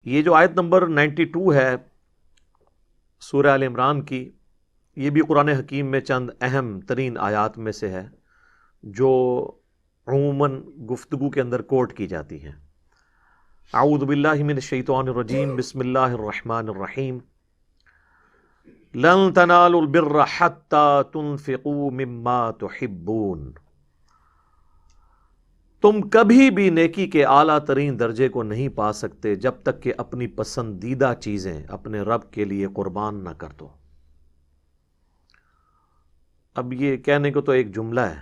یہ جو آیت نمبر 92 ہے سورہ آل عمران کی، یہ بھی قرآن حکیم میں چند اہم ترین آیات میں سے ہے جو عموماً گفتگو کے اندر کوٹ کی جاتی ہیں۔ اعوذ باللہ من الشیطان الرجیم، بسم اللہ الرحمن الرحیم۔ لن تنالوا البر حتی تنفقوا مما تحبون۔ تم کبھی بھی نیکی کے اعلیٰ ترین درجے کو نہیں پا سکتے جب تک کہ اپنی پسندیدہ چیزیں اپنے رب کے لیے قربان نہ کر دو۔ اب یہ کہنے کو تو ایک جملہ ہے،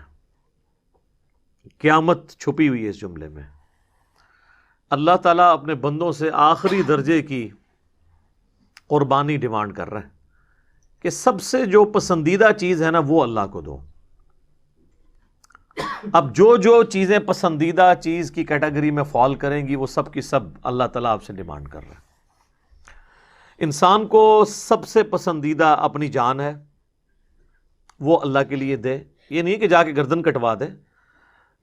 قیامت چھپی ہوئی ہے اس جملے میں۔ اللہ تعالیٰ اپنے بندوں سے آخری درجے کی قربانی ڈیمانڈ کر رہا ہے کہ سب سے جو پسندیدہ چیز ہے نا وہ اللہ کو دو۔ اب جو چیزیں پسندیدہ چیز کی کیٹیگری میں فال کریں گی وہ سب کی سب اللہ تعالیٰ آپ سے ڈیمانڈ کر رہا ہے۔ انسان کو سب سے پسندیدہ اپنی جان ہے، وہ اللہ کے لیے دے۔ یہ نہیں کہ جا کے گردن کٹوا دے،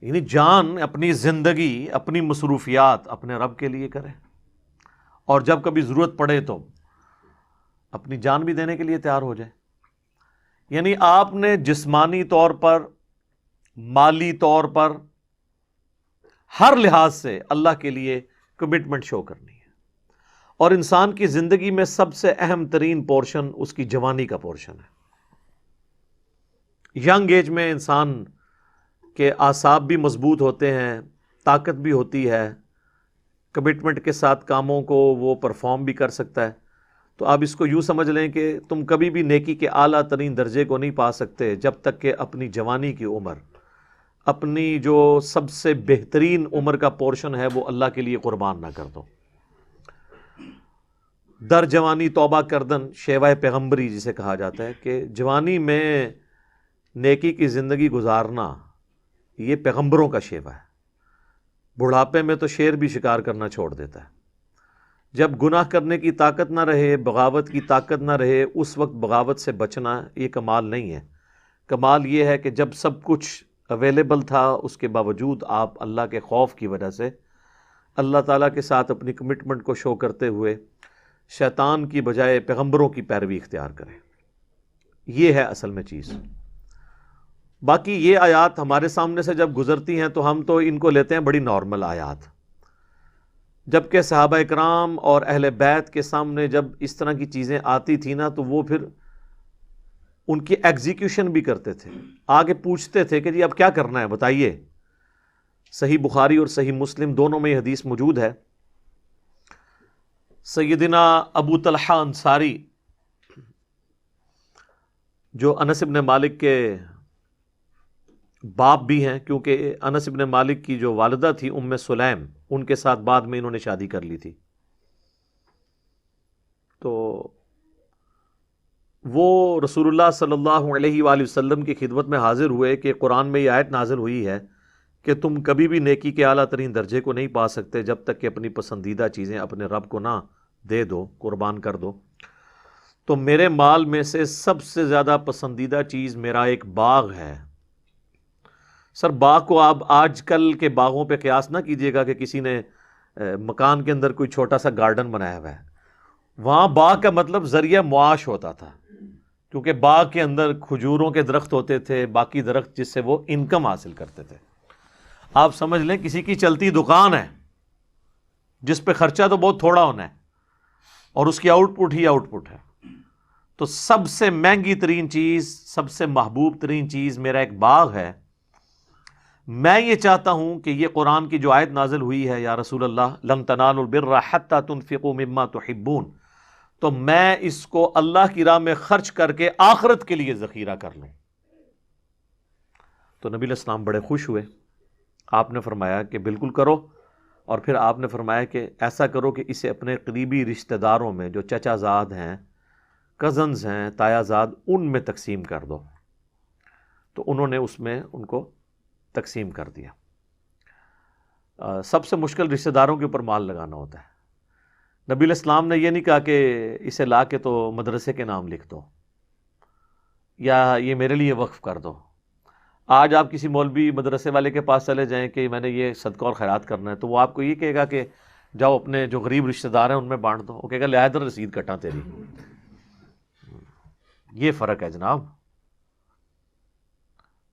یعنی جان، اپنی زندگی، اپنی مصروفیات اپنے رب کے لیے کرے، اور جب کبھی ضرورت پڑے تو اپنی جان بھی دینے کے لیے تیار ہو جائے۔ یعنی آپ نے جسمانی طور پر، مالی طور پر، ہر لحاظ سے اللہ کے لیے کمٹمنٹ شو کرنی ہے۔ اور انسان کی زندگی میں سب سے اہم ترین پورشن اس کی جوانی کا پورشن ہے۔ ینگ ایج میں انسان کے اعصاب بھی مضبوط ہوتے ہیں، طاقت بھی ہوتی ہے، کمٹمنٹ کے ساتھ کاموں کو وہ پرفارم بھی کر سکتا ہے۔ تو آپ اس کو یوں سمجھ لیں کہ تم کبھی بھی نیکی کے اعلیٰ ترین درجے کو نہیں پا سکتے جب تک کہ اپنی جوانی کی عمر، اپنی جو سب سے بہترین عمر کا پورشن ہے وہ اللہ کے لیے قربان نہ کر دو۔ در جوانی توبہ کردن، شیوہ پیغمبری جسے کہا جاتا ہے کہ جوانی میں نیکی کی زندگی گزارنا، یہ پیغمبروں کا شیوہ ہے۔ بڑھاپے میں تو شیر بھی شکار کرنا چھوڑ دیتا ہے۔ جب گناہ کرنے کی طاقت نہ رہے، بغاوت کی طاقت نہ رہے، اس وقت بغاوت سے بچنا یہ کمال نہیں ہے۔ کمال یہ ہے کہ جب سب کچھ اویلیبل تھا اس کے باوجود آپ اللہ کے خوف کی وجہ سے اللہ تعالیٰ کے ساتھ اپنی کمٹمنٹ کو شو کرتے ہوئے شیطان کی بجائے پیغمبروں کی پیروی اختیار کریں۔ یہ ہے اصل میں چیز۔ باقی یہ آیات ہمارے سامنے سے جب گزرتی ہیں تو ہم تو ان کو لیتے ہیں بڑی نارمل آیات، جبکہ صحابہ اکرام اور اہل بیت کے سامنے جب اس طرح کی چیزیں آتی تھیں نا تو وہ پھر ان کی ایگزیکیوشن بھی کرتے تھے۔ آگے پوچھتے تھے کہ جی اب کیا کرنا ہے بتائیے۔ صحیح بخاری اور صحیح مسلم دونوں میں یہ حدیث موجود ہے۔ سیدنا ابو طلحہ انصاری جو انس بن مالک کے باپ بھی ہیں، کیونکہ انس بن مالک کی جو والدہ تھی ام سلیم، ان کے ساتھ بعد میں انہوں نے شادی کر لی تھی، تو وہ رسول اللہ صلی اللہ علیہ وآلہ وسلم کی خدمت میں حاضر ہوئے کہ قرآن میں یہ آیت نازل ہوئی ہے کہ تم کبھی بھی نیکی کے اعلیٰ ترین درجے کو نہیں پا سکتے جب تک کہ اپنی پسندیدہ چیزیں اپنے رب کو نہ دے دو، قربان کر دو۔ تو میرے مال میں سے سب سے زیادہ پسندیدہ چیز میرا ایک باغ ہے۔ سر باغ کو آپ آج کل کے باغوں پہ قیاس نہ کیجئے گا کہ کسی نے مکان کے اندر کوئی چھوٹا سا گارڈن بنایا ہوا ہے۔ وہاں باغ کا مطلب ذریعہ معاش ہوتا تھا، کیونکہ باغ کے اندر کھجوروں کے درخت ہوتے تھے، باقی درخت جس سے وہ انکم حاصل کرتے تھے۔ آپ سمجھ لیں کسی کی چلتی دکان ہے جس پہ خرچہ تو بہت تھوڑا ہونا ہے اور اس کی آؤٹ پٹ ہی آؤٹ پٹ ہے۔ تو سب سے مہنگی ترین چیز، سب سے محبوب ترین چیز میرا ایک باغ ہے۔ میں یہ چاہتا ہوں کہ یہ قرآن کی جو آیت نازل ہوئی ہے یا رسول اللہ لن تنالوا البر حتی تنفقوا مما تحبون، تو میں اس کو اللہ کی راہ میں خرچ کر کے آخرت کے لیے ذخیرہ کر لوں۔ تو نبی علیہ السلام بڑے خوش ہوئے۔ آپ نے فرمایا کہ بالکل کرو، اور پھر آپ نے فرمایا کہ ایسا کرو کہ اسے اپنے قریبی رشتہ داروں میں جو چچا زاد ہیں، کزنز ہیں، تایا زاد، ان میں تقسیم کر دو۔ تو انہوں نے اس میں ان کو تقسیم کر دیا۔ سب سے مشکل رشتہ داروں کے اوپر مال لگانا ہوتا ہے۔ نبی علیہ السلام نے یہ نہیں کہا کہ اسے لا کے تو مدرسے کے نام لکھ دو یا یہ میرے لیے وقف کر دو۔ آج آپ کسی مولوی مدرسے والے کے پاس چلے جائیں کہ میں نے یہ صدقہ اور خیرات کرنا ہے، تو وہ آپ کو یہ کہے گا کہ جاؤ اپنے جو غریب رشتہ دار ہیں ان میں بانٹ دو. وہ کہے گا لے ادھر رسید کٹا تیری. یہ فرق ہے جناب.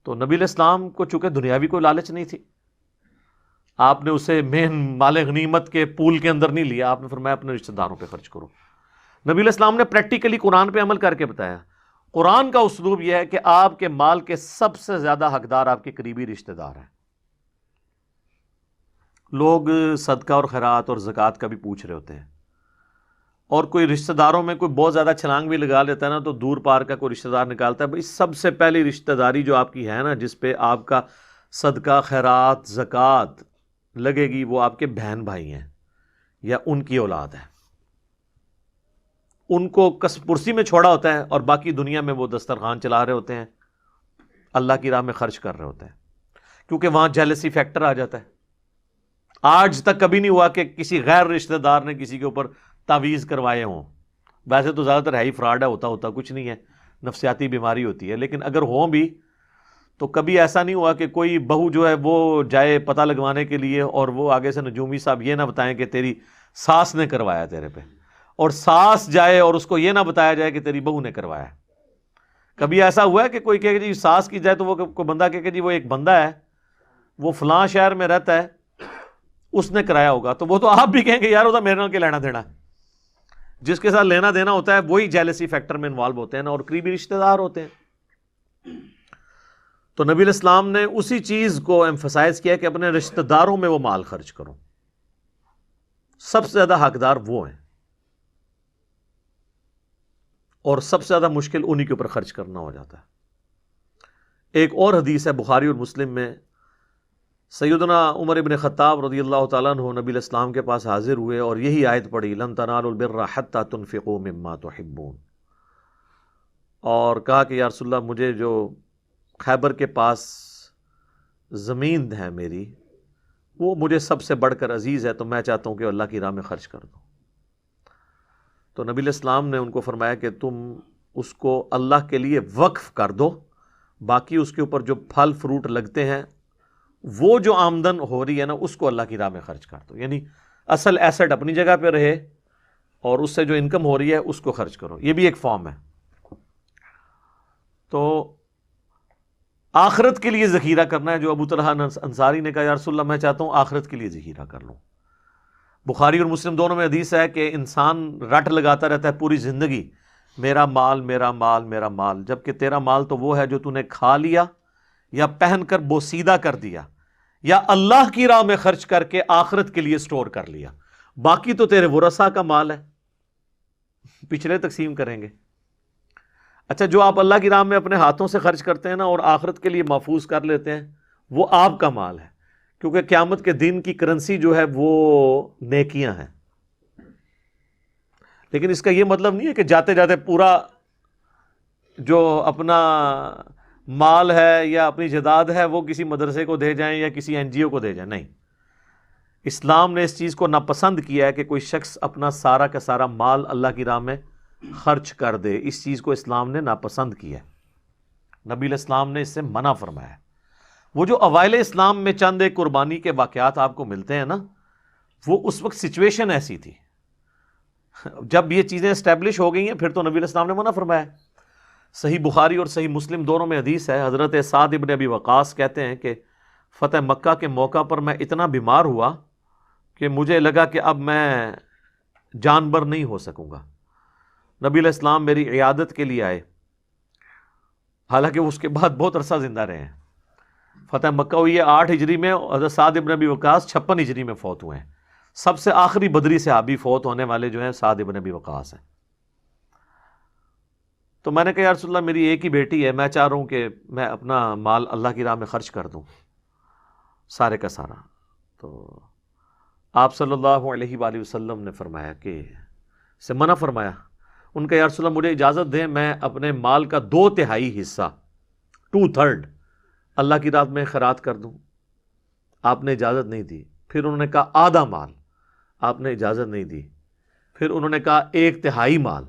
تو نبی علیہ السلام کو چونکہ دنیاوی کوئی لالچ نہیں تھی، آپ نے اسے مین مال غنیمت کے پول کے اندر نہیں لیا، آپ نے فرمایا اپنے رشتہ داروں پہ خرچ کرو. نبی علیہ السلام نے پریکٹیکلی قرآن پہ عمل کر کے بتایا. قرآن کا اسلوب یہ ہے کہ آپ کے مال کے سب سے زیادہ حقدار آپ کے قریبی رشتہ دار ہیں. لوگ صدقہ اور خیرات اور زکوٰۃ کا بھی پوچھ رہے ہوتے ہیں، اور کوئی رشتہ داروں میں کوئی بہت زیادہ چھلانگ بھی لگا لیتا ہے نا، تو دور پار کا کوئی رشتہ دار نکالتا ہے. بھائی سب سے پہلی رشتہ داری جو آپ کی ہے نا، جس پہ آپ کا صدقہ خیرات زکوٰۃ لگے گی، وہ آپ کے بہن بھائی ہیں یا ان کی اولاد ہے. ان کو کس پرسی میں چھوڑا ہوتا ہے اور باقی دنیا میں وہ دسترخوان چلا رہے ہوتے ہیں، اللہ کی راہ میں خرچ کر رہے ہوتے ہیں، کیونکہ وہاں جیلسی فیکٹر آ جاتا ہے. آج تک کبھی نہیں ہوا کہ کسی غیر رشتہ دار نے کسی کے اوپر تعویذ کروائے ہوں. ویسے تو زیادہ تر ہے ہی فراڈ ہے، ہوتا کچھ نہیں ہے، نفسیاتی بیماری ہوتی ہے. لیکن اگر ہوں بھی تو کبھی ایسا نہیں ہوا کہ کوئی بہو جو ہے وہ جائے پتہ لگوانے کے لیے اور وہ آگے سے نجومی صاحب یہ نہ بتائیں کہ تیری ساس نے کروایا تیرے پہ، اور ساس جائے اور اس کو یہ نہ بتایا جائے کہ تیری بہو نے کروایا. کبھی ایسا ہوا ہے کہ کوئی کہے کہ جی ساس کی جائے تو وہ کوئی بندہ کہے کہ جی وہ ایک بندہ ہے وہ فلاں شہر میں رہتا ہے اس نے کرایا ہوگا، تو وہ تو آپ بھی کہیں گے یار وہ تو میرے نال کے لینا دینا. جس کے ساتھ لینا دینا ہوتا ہے وہی جیلسی فیکٹر میں انوالو ہوتے ہیں نا، اور قریبی رشتہ دار ہوتے ہیں. تو نبی علیہ السلام نے اسی چیز کو ایمفسائز کیا کہ اپنے رشتہ داروں میں وہ مال خرچ کرو. سب سے زیادہ حقدار وہ ہیں، اور سب سے زیادہ مشکل انہی کے اوپر خرچ کرنا ہو جاتا ہے. ایک اور حدیث ہے بخاری اور مسلم میں، سیدنا عمر ابن خطاب رضی اللہ تعالیٰ عنہ نبی علیہ السلام کے پاس حاضر ہوئے اور یہی آیت پڑھی لن تنالوا البر حتی تنفقوا مما تحبون، اور کہا کہ یا رسول اللہ مجھے جو خیبر کے پاس زمین ہے میری وہ مجھے سب سے بڑھ کر عزیز ہے، تو میں چاہتا ہوں کہ اللہ کی راہ میں خرچ کر دوں. تو نبی علیہ السلام نے ان کو فرمایا کہ تم اس کو اللہ کے لیے وقف کر دو، باقی اس کے اوپر جو پھل فروٹ لگتے ہیں وہ جو آمدن ہو رہی ہے نا اس کو اللہ کی راہ میں خرچ کر دو. یعنی اصل ایسٹ اپنی جگہ پہ رہے اور اس سے جو انکم ہو رہی ہے اس کو خرچ کرو. یہ بھی ایک فارم ہے. تو آخرت کے لیے ذخیرہ کرنا ہے. جو ابو طلحہ انصاری نے کہا یا رسول اللہ میں چاہتا ہوں آخرت کے لیے ذخیرہ کر لوں. بخاری اور مسلم دونوں میں حدیث ہے کہ انسان رٹ لگاتا رہتا ہے پوری زندگی میرا مال میرا مال میرا مال، جبکہ تیرا مال تو وہ ہے جو تو نے کھا لیا یا پہن کر بوسیدہ کر دیا یا اللہ کی راہ میں خرچ کر کے آخرت کے لیے سٹور کر لیا. باقی تو تیرے ورثاء کا مال ہے، پچھلے تقسیم کریں گے. اچھا جو آپ اللہ کی راہ میں اپنے ہاتھوں سے خرچ کرتے ہیں نا اور آخرت کے لیے محفوظ کر لیتے ہیں وہ آپ کا مال ہے، کیونکہ قیامت کے دن کی کرنسی جو ہے وہ نیکیاں ہیں. لیکن اس کا یہ مطلب نہیں ہے کہ جاتے جاتے پورا جو اپنا مال ہے یا اپنی جائیداد ہے وہ کسی مدرسے کو دے جائیں یا کسی این جی او کو دے جائیں. نہیں، اسلام نے اس چیز کو ناپسند کیا ہے کہ کوئی شخص اپنا سارا کا سارا مال اللہ کی راہ میں خرچ کر دے. اس چیز کو اسلام نے ناپسند کیا ہے، نبی علیہ السلام نے اس سے منع فرمایا. وہ جو اوائل اسلام میں چند ایک قربانی کے واقعات آپ کو ملتے ہیں نا، وہ اس وقت سچویشن ایسی تھی. جب یہ چیزیں اسٹیبلش ہو گئی ہیں پھر تو نبی علیہ السلام نے منع فرمایا. صحیح بخاری اور صحیح مسلم دونوں میں حدیث ہے، حضرت سعد ابن ابی وقاص کہتے ہیں کہ فتح مکہ کے موقع پر میں اتنا بیمار ہوا کہ مجھے لگا کہ اب میں جانبر نہیں ہو سکوں گا. نبی علیہ السلام میری عیادت کے لیے آئے، حالانکہ اس کے بعد بہت عرصہ زندہ رہے ہیں. فتح مکہ ہوئی ہے 8 ہجری میں، حضرت سعد ابن ابی وقاص 56 ہجری میں فوت ہوئے ہیں. سب سے آخری بدری صحابی فوت ہونے والے جو ہیں سعد ابن ابی وقاص ہیں. تو میں نے کہا یا رسول اللہ میری ایک ہی بیٹی ہے، میں چاہ رہا ہوں کہ میں اپنا مال اللہ کی راہ میں خرچ کر دوں سارے کا سارا. تو آپ صلی اللہ علیہ وآلہ وسلم نے فرمایا کہ سے منع فرمایا. ان کا یا رسول اللہ مجھے اجازت دیں میں اپنے مال کا 2/3 حصہ 2/3 اللہ کی راہ میں خیرات کر دوں. آپ نے اجازت نہیں دی. پھر انہوں نے کہا آدھا مال، آپ نے اجازت نہیں دی. پھر انہوں نے کہا 1/3 مال،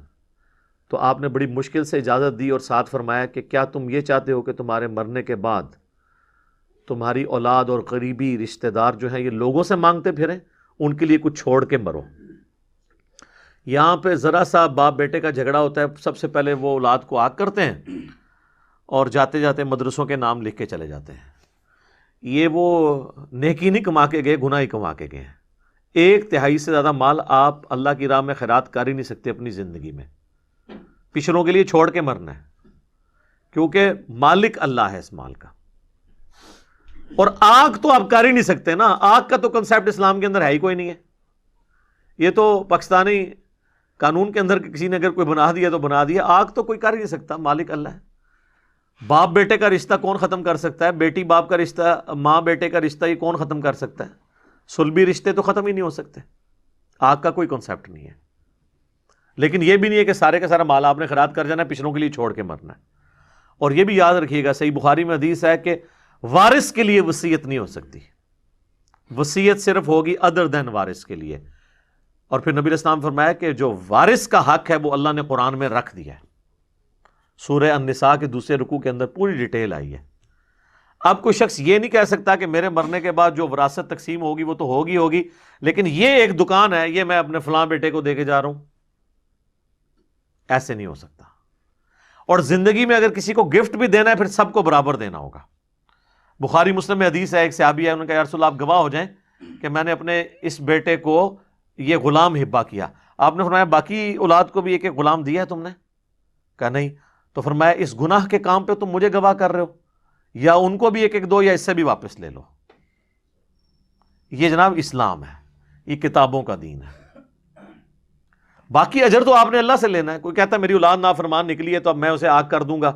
تو آپ نے بڑی مشکل سے اجازت دی اور ساتھ فرمایا کہ کیا تم یہ چاہتے ہو کہ تمہارے مرنے کے بعد تمہاری اولاد اور قریبی رشتہ دار جو ہیں یہ لوگوں سے مانگتے پھریں، ان کے لیے کچھ چھوڑ کے مرو. یہاں پہ ذرا سا باپ بیٹے کا جھگڑا ہوتا ہے، سب سے پہلے وہ اولاد کو آگ کرتے ہیں اور جاتے جاتے مدرسوں کے نام لکھ کے چلے جاتے ہیں. یہ وہ نیکی نہیں کما کے گئے، گناہ ہی کما کے گئے ہیں. 1/3 سے زیادہ مال آپ اللہ کی راہ میں خیرات کر ہی نہیں سکتے اپنی زندگی میں. پچھلوں کے لیے چھوڑ کے مرنا ہے، کیونکہ مالک اللہ ہے اس مال کا. اور آگ تو آپ کر ہی نہیں سکتے نا، آگ کا تو کنسیپٹ اسلام کے اندر ہے ہی کوئی نہیں ہے. یہ تو پاکستانی قانون کے اندر کسی نے اگر کوئی بنا دیا تو بنا دیا، آگ تو کوئی کر ہی نہیں سکتا، مالک اللہ ہے. باپ بیٹے کا رشتہ کون ختم کر سکتا ہے؟ بیٹی باپ کا رشتہ، ماں بیٹے کا رشتہ، یہ کون ختم کر سکتا ہے؟ صلبی رشتے تو ختم ہی نہیں ہو سکتے. آگ کا کوئی کنسیپٹ نہیں ہے. لیکن یہ بھی نہیں ہے کہ سارے کا سارا مال آپ نے خیرات کر جانا ہے، پچھلوں کے لیے چھوڑ کے مرنا ہے. اور یہ بھی یاد رکھیے گا، صحیح بخاری میں حدیث ہے کہ وارث کے لیے وصیت نہیں ہو سکتی. وصیت صرف ہوگی ادر دین وارث کے لیے. اور پھر نبی علیہ السلام فرمایا کہ جو وارث کا حق ہے وہ اللہ نے قرآن میں رکھ دیا ہے. سورہ النساء کے دوسرے رکوع کے اندر پوری ڈیٹیل آئی ہے. اب کوئی شخص یہ نہیں کہہ سکتا کہ میرے مرنے کے بعد جو وراثت تقسیم ہوگی وہ تو ہوگی، لیکن یہ ایک دکان ہے، یہ میں اپنے فلاں بیٹے کو دے کے جا رہا ہوں. ایسے نہیں ہو سکتا. اور زندگی میں اگر کسی کو گفٹ بھی دینا ہے پھر سب کو برابر دینا ہوگا. بخاری مسلم میں حدیث ہے، ایک صحابی ہے، انہوں نے کہا یا رسول اللہ آپ گواہ ہو جائیں کہ میں نے اپنے اس بیٹے کو یہ غلام ہبہ کیا. آپ نے فرمایا باقی اولاد کو بھی ایک ایک غلام دیا ہے تم نے؟ کہا نہیں. تو فرمایا اس گناہ کے کام پہ تم مجھے گواہ کر رہے ہو، یا ان کو بھی ایک ایک دو یا اس سے بھی واپس لے لو. یہ جناب اسلام ہے، یہ کتابوں کا دین ہے. باقی اجر تو آپ نے اللہ سے لینا ہے. کوئی کہتا ہے میری اولاد نافرمان نکلی ہے تو اب میں اسے آگ کر دوں گا،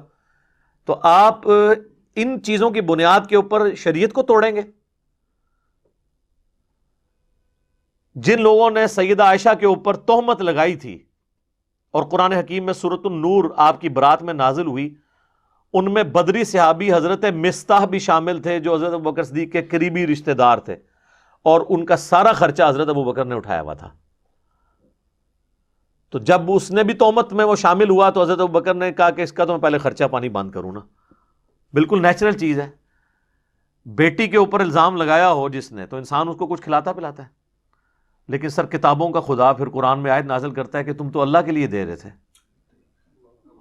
تو آپ ان چیزوں کی بنیاد کے اوپر شریعت کو توڑیں گے. جن لوگوں نے سیدہ عائشہ کے اوپر تہمت لگائی تھی اور قرآن حکیم میں سورۃ النور آپ کی برات میں نازل ہوئی، ان میں بدری صحابی حضرت مستح بھی شامل تھے جو حضرت ابوبکر صدیق کے قریبی رشتہ دار تھے، اور ان کا سارا خرچہ حضرت ابوبکر نے اٹھایا ہوا تھا. تو جب اس نے بھی تہمت میں وہ شامل ہوا تو حضرت ابوبکر نے کہا کہ اس کا تو میں پہلے خرچہ پانی بند کروں نا. بالکل نیچرل چیز ہے. بیٹی کے اوپر الزام لگایا ہو جس نے تو انسان اس کو کچھ کھلاتا پلاتا ہے. لیکن سر کتابوں کا خدا پھر قرآن میں آیت نازل کرتا ہے کہ تم تو اللہ کے لیے دے رہے تھے.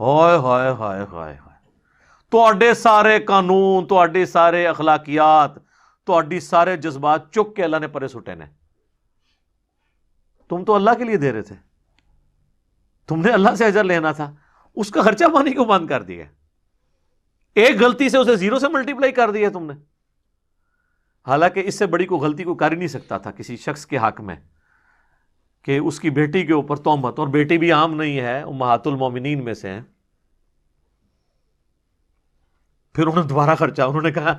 ہائے ہائے ہائے ہائے ہائے، تواڈے سارے قانون، تواڈے سارے اخلاقیات، تواڈی سارے جذبات چک کے اللہ نے پرے سٹے نے. تم تو اللہ کے لیے دے رہے تھے، تم نے اللہ سے اجر لینا تھا، اس کا خرچہ پانی کو بند کر دیا. ایک غلطی سے اسے 0 سے ملٹیپلائی کر دیا تم نے. حالانکہ اس سے بڑی کوئی غلطی کو کر ہی نہیں سکتا تھا کسی شخص کے حق میں کہ اس کی بیٹی کے اوپر تہمت، اور بیٹی بھی عام نہیں ہے، امہات المومنین میں سے ہیں. پھر انہوں نے دوبارہ خرچہ، انہوں نے کہا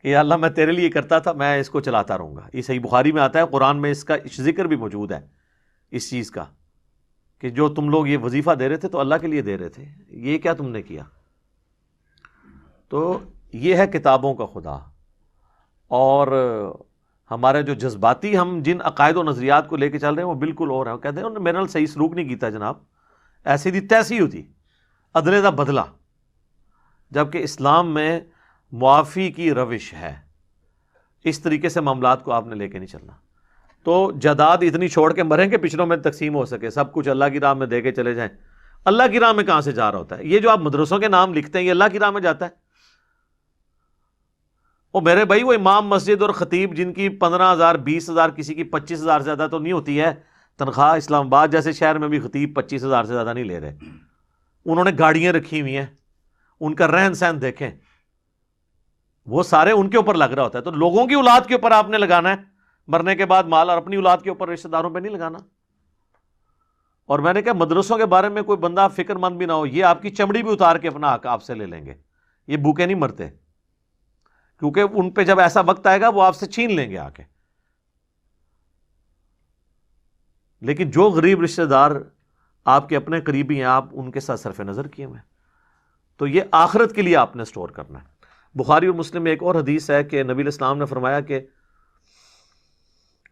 کہ یا اللہ میں تیرے لیے کرتا تھا، میں اس کو چلاتا رہوں گا. یہ صحیح بخاری میں آتا ہے، قرآن میں اس کا ذکر بھی موجود ہے اس چیز کا کہ جو تم لوگ یہ وظیفہ دے رہے تھے تو اللہ کے لیے دے رہے تھے، یہ کیا تم نے کیا. تو یہ ہے کتابوں کا خدا. اور ہمارے جو جذباتی ہم جن عقائد و نظریات کو لے کے چل رہے ہیں وہ بالکل اور ہیں. وہ کہتے ہیں انہوں نے میرے نال صحیح سلوک نہیں کیتا جناب، ایسی دی تیسی ہوتی، عدلے دا بدلہ. جبکہ اسلام میں معافی کی روش ہے. اس طریقے سے معاملات کو آپ نے لے کے نہیں چلنا. تو جائیداد اتنی چھوڑ کے مریں کہ پچھلوں میں تقسیم ہو سکے، سب کچھ اللہ کی راہ میں دے کے چلے جائیں. اللہ کی راہ میں کہاں سے جا رہا ہوتا ہے؟ یہ جو آپ مدرسوں کے نام لکھتے ہیں یہ اللہ کی راہ میں جاتا ہے؟ او میرے بھائی، وہ امام مسجد اور خطیب جن کی 15,000 20,000 کسی کی 25,000 سے زیادہ تو نہیں ہوتی ہے تنخواہ، اسلام آباد جیسے شہر میں بھی خطیب 25,000 سے زیادہ نہیں لے رہے. انہوں نے گاڑیاں رکھی ہوئی ہیں، ان کا رہن سہن دیکھیں، وہ سارے ان کے اوپر لگ رہا ہوتا ہے. تو لوگوں کی اولاد کے اوپر آپ نے لگانا ہے مرنے کے بعد مال، اور اپنی اولاد کے اوپر رشتہ داروں پہ نہیں لگانا. اور میں نے کہا مدرسوں کے بارے میں کوئی بندہ فکر مند بھی نہ ہو، یہ آپ کی چمڑی بھی اتار کے اپنا حق آپ سے لے لیں گے. یہ بھوکے نہیں مرتے، کیونکہ ان پہ جب ایسا وقت آئے گا وہ آپ سے چھین لیں گے آ کے. لیکن جو غریب رشتہ دار آپ کے اپنے قریبی ہیں آپ ان کے ساتھ صرف نظر کیے ہوئے ہیں، تو یہ آخرت کے لیے آپ نے سٹور کرنا ہے. بخاری اور مسلم میں ایک اور حدیث ہے کہ نبی علیہ السلام نے فرمایا کہ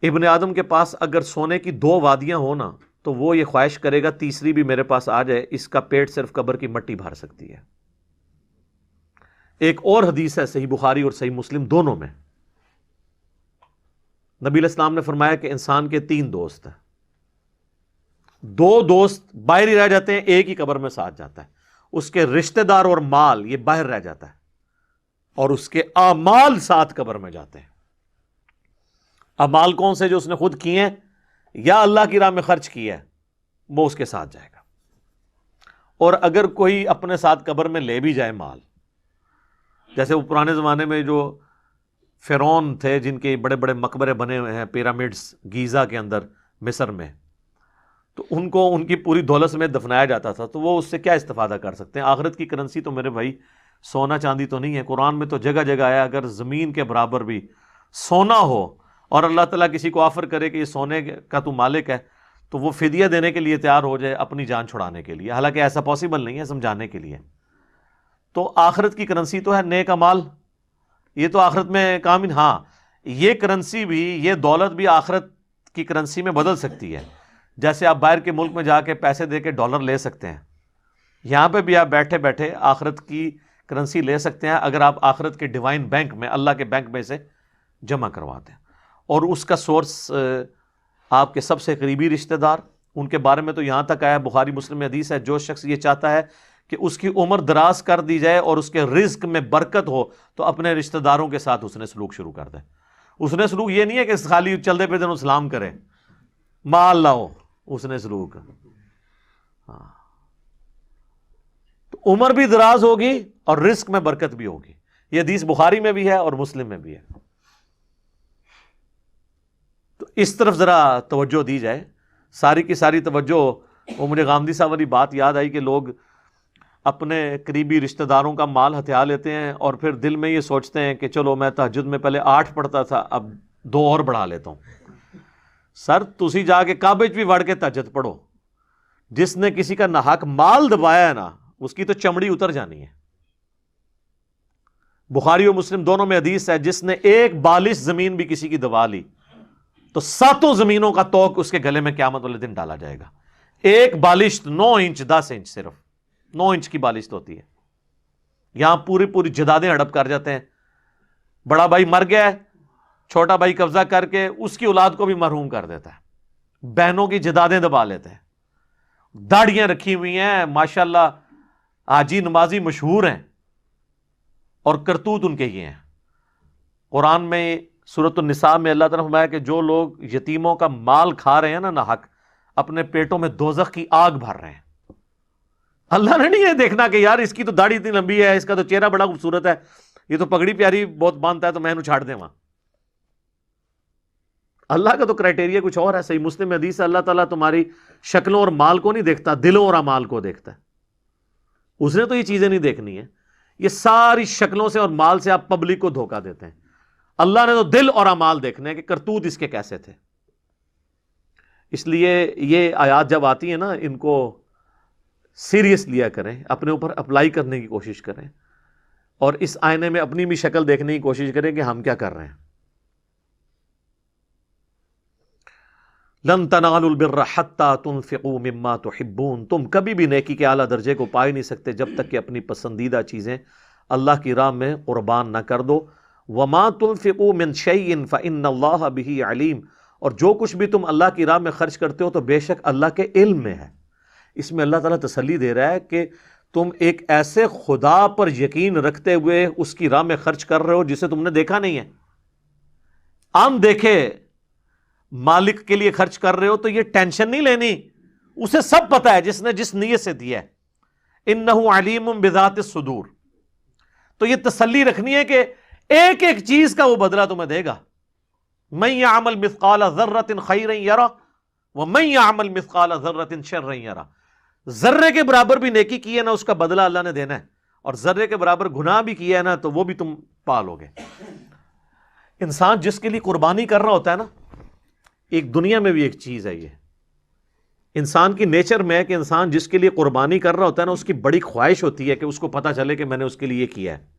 ابن آدم کے پاس اگر سونے کی 2 وادیاں ہوں نا تو وہ یہ خواہش کرے گا تیسری بھی میرے پاس آ جائے، اس کا پیٹ صرف قبر کی مٹی بھر سکتی ہے. ایک اور حدیث ہے صحیح بخاری اور صحیح مسلم دونوں میں، نبی علیہ السلام نے فرمایا کہ انسان کے 3 دوست ہیں، 2 دوست باہر ہی رہ جاتے ہیں، ایک ہی قبر میں ساتھ جاتا ہے، اس کے رشتہ دار اور مال یہ باہر رہ جاتا ہے، اور اس کے اعمال ساتھ قبر میں جاتے ہیں۔ اعمال کون سے؟ جو اس نے خود کیے ہیں یا اللہ کی راہ میں خرچ کیا ہے، وہ اس کے ساتھ جائے گا۔ اور اگر کوئی اپنے ساتھ قبر میں لے بھی جائے مال، جیسے وہ پرانے زمانے میں جو فرعون تھے جن کے بڑے بڑے مقبرے بنے ہوئے ہیں پیرامڈز گیزا کے اندر مصر میں، تو ان کو ان کی پوری دولت میں دفنایا جاتا تھا، تو وہ اس سے کیا استفادہ کر سکتے ہیں؟ آخرت کی کرنسی تو میرے بھائی سونا چاندی تو نہیں ہے۔ قرآن میں تو جگہ جگہ آیا اگر زمین کے برابر بھی سونا ہو اور اللہ تعالیٰ کسی کو آفر کرے کہ یہ سونے کا تو مالک ہے، تو وہ فدیہ دینے کے لیے تیار ہو جائے اپنی جان چھڑانے کے لیے، حالانکہ ایسا پاسبل نہیں ہے، سمجھانے کے لیے۔ تو آخرت کی کرنسی تو ہے نیک اعمال، یہ تو آخرت میں کام۔ ہاں، یہ کرنسی بھی، یہ دولت بھی آخرت کی کرنسی میں بدل سکتی ہے۔ جیسے آپ باہر کے ملک میں جا کے پیسے دے کے ڈالر لے سکتے ہیں، یہاں پہ بھی آپ بیٹھے بیٹھے آخرت کی کرنسی لے سکتے ہیں اگر آپ آخرت کے ڈیوائن بینک میں، اللہ کے بینک میں سے جمع کرواتے ہیں۔ اور اس کا سورس آپ کے سب سے قریبی رشتہ دار، ان کے بارے میں تو یہاں تک آیا، بخاری مسلم میں حدیث ہے، جو شخص یہ چاہتا ہے کہ اس کی عمر دراز کر دی جائے اور اس کے رزق میں برکت ہو، تو اپنے رشتہ داروں کے ساتھ اس نے سلوک شروع کر دے۔ اس نے سلوک یہ نہیں ہے کہ خالی چلتے پھرتے انہوں سلام کرے، مال لاؤ، اس نے سلوک، ہاں، تو عمر بھی دراز ہوگی اور رزق میں برکت بھی ہوگی۔ یہ حدیث بخاری میں بھی ہے اور مسلم میں بھی ہے۔ تو اس طرف ذرا توجہ دی جائے، ساری کی ساری توجہ۔ وہ مجھے غامدی صاحب والی بات یاد آئی کہ لوگ اپنے قریبی رشتہ داروں کا مال ہتھیا لیتے ہیں اور پھر دل میں یہ سوچتے ہیں کہ چلو میں تہجد میں پہلے 8 پڑھتا تھا، اب 2 اور بڑھا لیتا ہوں۔ سر تسی جا کے کعبے بھی وڑ کے تہجد پڑھو، جس نے کسی کا ناحق مال دبایا ہے نا، اس کی تو چمڑی اتر جانی ہے۔ بخاری و مسلم دونوں میں حدیث ہے، جس نے 1 بالش زمین بھی کسی کی دبا لی تو 7 زمینوں کا توق اس کے گلے میں قیامت والے دن ڈالا جائے گا۔ 1 بالش 9 انچ 10 انچ، صرف 9 انچ کی بالش تو ہوتی ہے۔ یہاں پوری جدادیں ہڑپ کر جاتے ہیں، بڑا بھائی مر گیا ہے، چھوٹا بھائی قبضہ کر کے اس کی اولاد کو بھی محروم کر دیتا ہے، بہنوں کی جدادیں دبا لیتے ہیں، داڑیاں رکھی ہوئی ہیں ماشاءاللہ، حاجی نمازی مشہور ہیں، اور کرتوت ان کے یہ ہیں۔ قرآن میں سورۃ النساء میں اللہ تعالیٰ نے فرمایا کہ جو لوگ یتیموں کا مال کھا رہے ہیں نا ناحق، اپنے پیٹوں میں دوزخ کی آگ بھر رہے ہیں۔ اللہ نے نہیں یہ دیکھنا کہ یار اس کی تو داڑھی اتنی لمبی ہے، اس کا تو چہرہ بڑا خوبصورت ہے، یہ تو پگڑی پیاری بہت باندھتا ہے، تو میں انہوں چھاڑ دیں وہاں۔ اللہ کا تو کرائٹیریا کچھ اور ہے۔ صحیح مسلم میں حدیث ہے، اللہ تعالیٰ تمہاری شکلوں اور مال کو نہیں دیکھتا، دلوں اور اعمال کو دیکھتا ہے۔ اس نے تو یہ چیزیں نہیں دیکھنی ہے، یہ ساری شکلوں سے اور مال سے آپ پبلک کو دھوکہ دیتے ہیں۔ اللہ نے تو دل اور اعمال دیکھنے ہیں کہ کرتوت اس کے کیسے تھے۔ اس لیے یہ آیات جب آتی ہیں نا، ان کو سیریس لیا کریں، اپنے اوپر اپلائی کرنے کی کوشش کریں، اور اس آئینے میں اپنی بھی شکل دیکھنے کی کوشش کریں کہ ہم کیا کر رہے ہیں۔ لن تنالوا البر حتى تنفقوا مما تحبون، تم کبھی بھی نیکی کے اعلیٰ درجے کو پا ہی نہیں سکتے جب تک کہ اپنی پسندیدہ چیزیں اللہ کی راہ میں قربان نہ کر دو۔ وما تنفقوا من شيء فإن الله به علیم، اور جو کچھ بھی تم اللہ کی راہ میں خرچ کرتے ہو تو بے شک اللہ کے علم میں ہے۔ اس میں اللہ تعالیٰ تسلی دے رہا ہے کہ تم ایک ایسے خدا پر یقین رکھتے ہوئے اس کی راہ میں خرچ کر رہے ہو جسے تم نے دیکھا نہیں ہے۔ عام دیکھے مالک کے لیے خرچ کر رہے ہو تو یہ ٹینشن نہیں لینی، اسے سب پتا ہے جس نے جس نیت سے دیا ہے۔ انہ علیم بذات الصدور، تو یہ تسلی رکھنی ہے کہ ایک ایک چیز کا وہ بدلہ تمہیں دے گا۔ من یعمل مثقال ذرۃ خیرا یرہ ومن یعمل مثقال ذرۃ شرا یرہ، ذرے کے برابر بھی نیکی کی ہے نا، اس کا بدلہ اللہ نے دینا ہے، اور ذرے کے برابر گناہ بھی کیا ہے نا، تو وہ بھی تم پالو گے۔ انسان جس کے لیے قربانی کر رہا ہوتا ہے نا، ایک دنیا میں بھی ایک چیز ہے، یہ انسان کی نیچر میں ہے کہ انسان جس کے لیے قربانی کر رہا ہوتا ہے نا، اس کی بڑی خواہش ہوتی ہے کہ اس کو پتا چلے کہ میں نے اس کے لیے یہ کیا ہے۔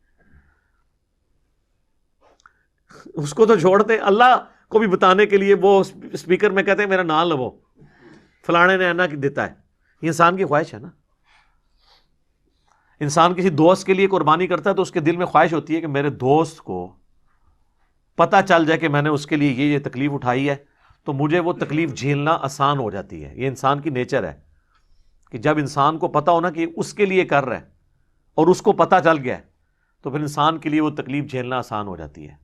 اس کو تو چھوڑتے اللہ کو بھی بتانے کے لیے وہ اسپیکر میں کہتے ہیں میرا نام لو، فلانے نے اینا دیتا ہے۔ یہ انسان کی خواہش ہے نا۔ انسان کسی دوست کے لیے قربانی کرتا ہے تو اس کے دل میں خواہش ہوتی ہے کہ میرے دوست کو پتہ چل جائے کہ میں نے اس کے لیے یہ تکلیف اٹھائی ہے تو مجھے وہ تکلیف جھیلنا آسان ہو جاتی ہے. یہ انسان کی نیچر ہے کہ جب انسان کو پتہ ہونا کہ اس کے لیے کر رہا ہے اور اس کو پتہ چل گیا ہے تو پھر انسان کے لیے وہ تکلیف جھیلنا آسان ہو جاتی ہے.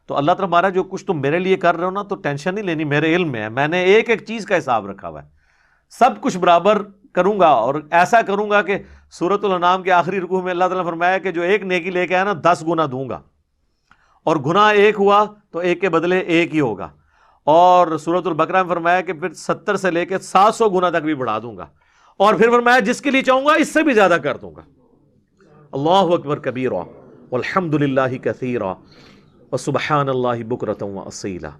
تو اللہ تعالیٰ ہمارا جو کچھ تم میرے لیے کر رہے ہو نا تو ٹینشن نہیں لینی، میرے علم میں ہے، میں نے ایک ایک چیز کا حساب رکھا ہوا ہے، سب کچھ برابر کروں گا. اور ایسا کروں گا کہ سورۃ الانعام کے آخری رکوع میں اللہ تعالیٰ نے فرمایا کہ جو ایک نیکی لے کے آیا نا 10 گنا دوں گا، اور گناہ ایک ہوا تو ایک کے بدلے ایک ہی ہوگا. اور سورۃ البقرہ میں فرمایا کہ پھر 70 سے لے کے 700 گنا تک بھی بڑھا دوں گا. اور پھر فرمایا جس کے لیے چاہوں گا اس سے بھی زیادہ کر دوں گا. اللہ اکبر کبیرا والحمد للہ کثیرا وسبحان اللہ بکرۃ واصیلا.